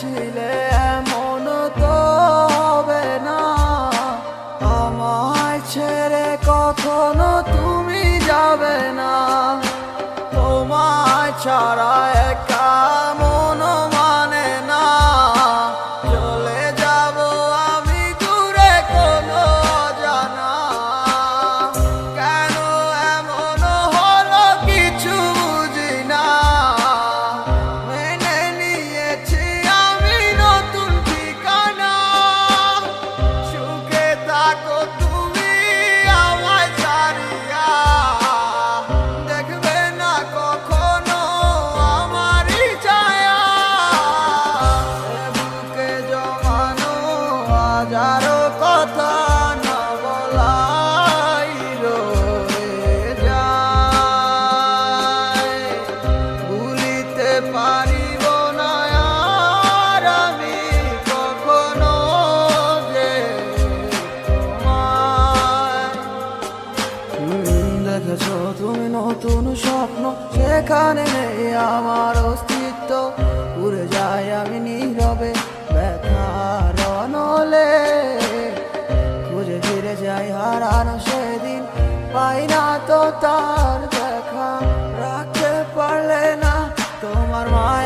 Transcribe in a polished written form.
ভেবেছিলে এমন তো হবে না, আমায় ছেড়ে কখনো তুমি যাবে না। তোমায় ছাড়া একা মন মানে না, চলে যাব আমি দূরে কোনো অজানা। কেন এমন হলো কিছু বুঝি না, মেনে নিয়েছি আমি নতুন ঠিকানা। সুখে থাকো তুমি আমায় ছাড়িয়া, দেখবে না কখনো আমারই ছায়া। এ বুকে জমানো হাজারো কথা না বলাই রয়ে যায়, ভুলিতে পারিব না আর আমি কখনো যে তোমায়। দেখেছো তুমি নতুন স্বপ্ন, সেখানে নেই আমার অস্তিত্ব। উড়ে যাই আমি নীরবে ব্যথার অনলে, খুঁজে ফিরে যাই হারানো সেদিন, পাই না তো তার দেখা। রাখতে পারলে না তোমার মায়া।